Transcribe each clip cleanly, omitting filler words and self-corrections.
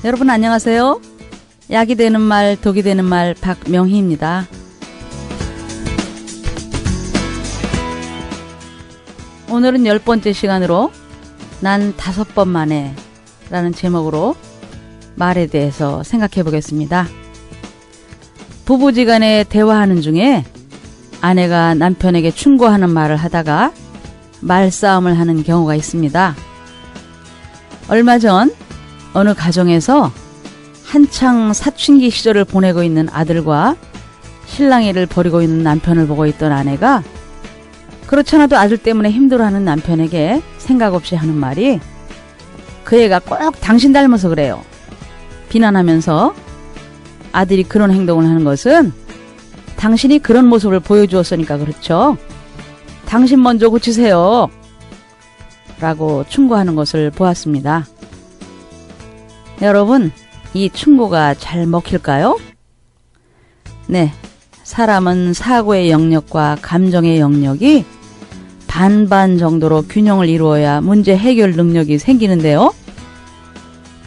여러분 안녕하세요. 약이 되는 말, 독이 되는 말 박명희입니다. 오늘은 10번째 시간으로 난 5번 만에 라는 제목으로 말에 대해서 생각해 보겠습니다. 부부지간에 대화하는 중에 아내가 남편에게 충고하는 말을 하다가 말싸움을 하는 경우가 있습니다. 얼마 전 어느 가정에서 한창 사춘기 시절을 보내고 있는 아들과 실랑이를 벌이고 있는 남편을 보고 있던 아내가 그렇잖아도 아들 때문에 힘들어하는 남편에게 생각 없이 하는 말이 그 애가 꼭 당신 닮아서 그래요. 비난하면서 아들이 그런 행동을 하는 것은 당신이 그런 모습을 보여주었으니까 그렇죠. 당신 먼저 고치세요. 라고 충고하는 것을 보았습니다. 여러분, 이 충고가 잘 먹힐까요? 네, 사람은 사고의 영역과 감정의 영역이 반반 정도로 균형을 이루어야 문제 해결 능력이 생기는데요.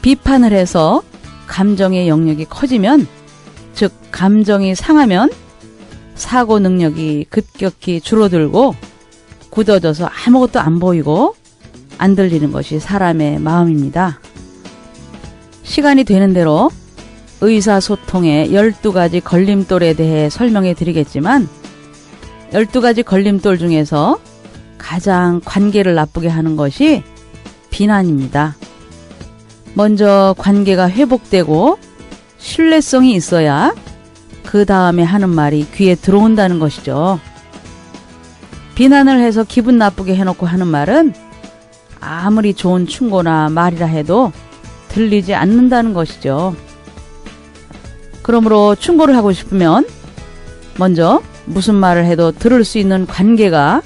비판을 해서 감정의 영역이 커지면, 즉 감정이 상하면 사고 능력이 급격히 줄어들고 굳어져서 아무것도 안 보이고 안 들리는 것이 사람의 마음입니다. 시간이 되는 대로 의사소통의 12가지 걸림돌에 대해 설명해 드리겠지만 12가지 걸림돌 중에서 가장 관계를 나쁘게 하는 것이 비난입니다. 먼저 관계가 회복되고 신뢰성이 있어야 그 다음에 하는 말이 귀에 들어온다는 것이죠. 비난을 해서 기분 나쁘게 해놓고 하는 말은 아무리 좋은 충고나 말이라 해도 들리지 않는다는 것이죠. 그러므로 충고를 하고 싶으면 먼저 무슨 말을 해도 들을 수 있는 관계가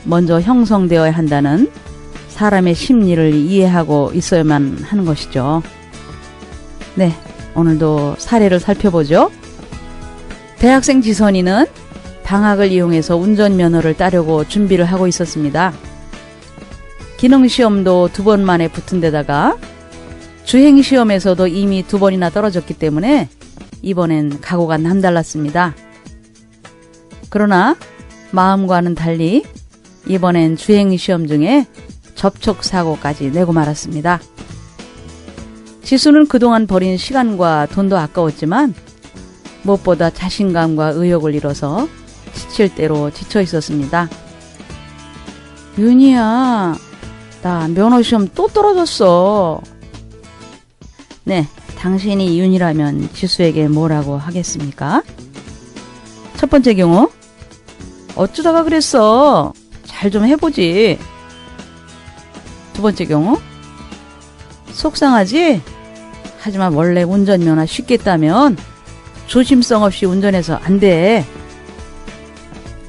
먼저 형성되어야 한다는 사람의 심리를 이해하고 있어야만 하는 것이죠. 네, 오늘도 사례를 살펴보죠. 대학생 지선이는 방학을 이용해서 운전면허를 따려고 준비를 하고 있었습니다. 기능시험도 2번 만에 붙은 데다가 주행시험에서도 이미 2번이나 떨어졌기 때문에 이번엔 각오가 남달랐습니다. 그러나 마음과는 달리 이번엔 주행시험 중에 접촉사고까지 내고 말았습니다. 지수는 그동안 버린 시간과 돈도 아까웠지만 무엇보다 자신감과 의욕을 잃어서 지칠 대로 지쳐 있었습니다. 윤희야, 나 면허시험 또 떨어졌어. 네, 당신이 윤이라면 지수에게 뭐라고 하겠습니까? 첫 번째 경우, 어쩌다가 그랬어. 잘 좀 해보지. 두 번째 경우, 속상하지? 하지만 원래 운전면허 쉽게 따면 조심성 없이 운전해서 안 돼.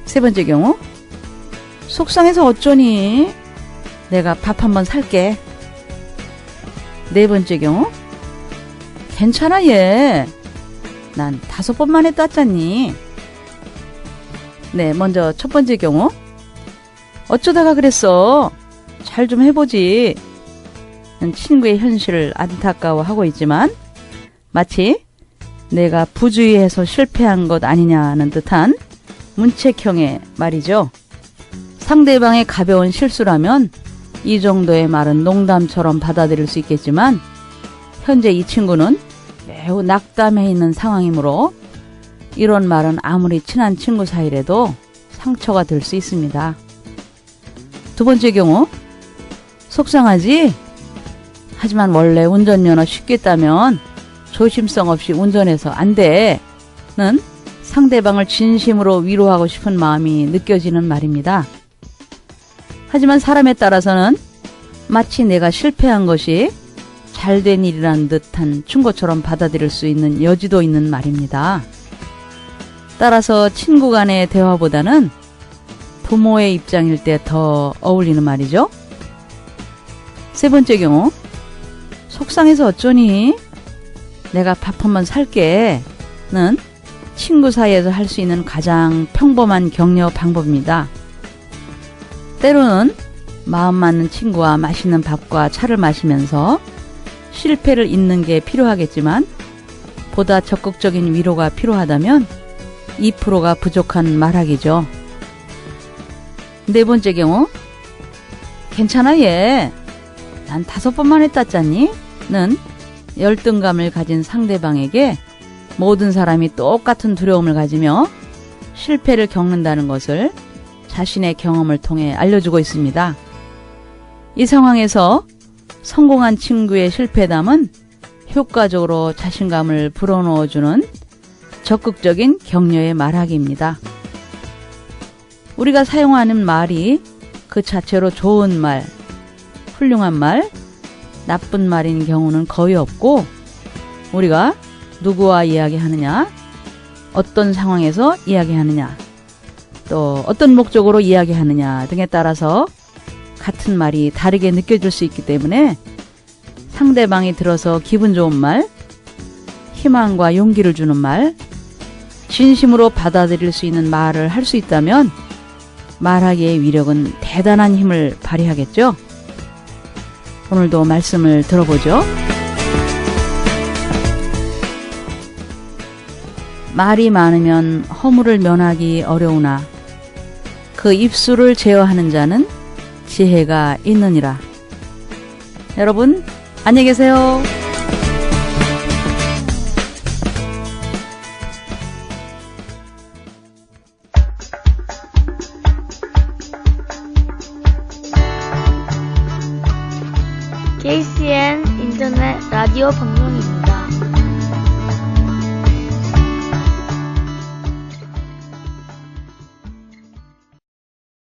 세 번째 경우, 속상해서 어쩌니? 내가 밥 한번 살게. 네 번째 경우, 괜찮아 얘. 난 5번 만에 땄잖니. 네, 먼저 첫 번째 경우, 어쩌다가 그랬어. 잘 좀 해보지. 친구의 현실을 안타까워하고 있지만 마치 내가 부주의해서 실패한 것 아니냐는 듯한 문책형의 말이죠. 상대방의 가벼운 실수라면 이 정도의 말은 농담처럼 받아들일 수 있겠지만 현재 이 친구는 매우 낙담해 있는 상황이므로 이런 말은 아무리 친한 친구 사이라도 상처가 될 수 있습니다. 두 번째 경우, 속상하지? 하지만 원래 운전면허 쉽게 따면 조심성 없이 운전해서 안 돼. 는 상대방을 진심으로 위로하고 싶은 마음이 느껴지는 말입니다. 하지만 사람에 따라서는 마치 내가 실패한 것이 잘된 일이라는 듯한 충고처럼 받아들일 수 있는 여지도 있는 말입니다. 따라서 친구 간의 대화보다는 부모의 입장일 때 더 어울리는 말이죠. 세 번째 경우, 속상해서 어쩌니? 내가 밥 한번 살게. 는 친구 사이에서 할 수 있는 가장 평범한 격려 방법입니다. 때로는 마음 맞는 친구와 맛있는 밥과 차를 마시면서 실패를 잇는 게 필요하겠지만 보다 적극적인 위로가 필요하다면 2%가 부족한 말하기죠. 네 번째 경우, 괜찮아 얘. 난 5번만 했다잖니? 는 열등감을 가진 상대방에게 모든 사람이 똑같은 두려움을 가지며 실패를 겪는다는 것을 자신의 경험을 통해 알려주고 있습니다. 이 상황에서 성공한 친구의 실패담은 효과적으로 자신감을 불어넣어주는 적극적인 격려의 말하기입니다. 우리가 사용하는 말이 그 자체로 좋은 말, 훌륭한 말, 나쁜 말인 경우는 거의 없고, 우리가 누구와 이야기하느냐, 어떤 상황에서 이야기하느냐, 또 어떤 목적으로 이야기하느냐 등에 따라서 같은 말이 다르게 느껴질 수 있기 때문에 상대방이 들어서 기분 좋은 말, 희망과 용기를 주는 말, 진심으로 받아들일 수 있는 말을 할 수 있다면 말하기의 위력은 대단한 힘을 발휘하겠죠. 오늘도 말씀을 들어보죠. 말이 많으면 허물을 면하기 어려우나 그 입술을 제어하는 자는 지혜가 있느니라. 여러분, 안녕히 계세요. KCN 인터넷 라디오 방송입니다.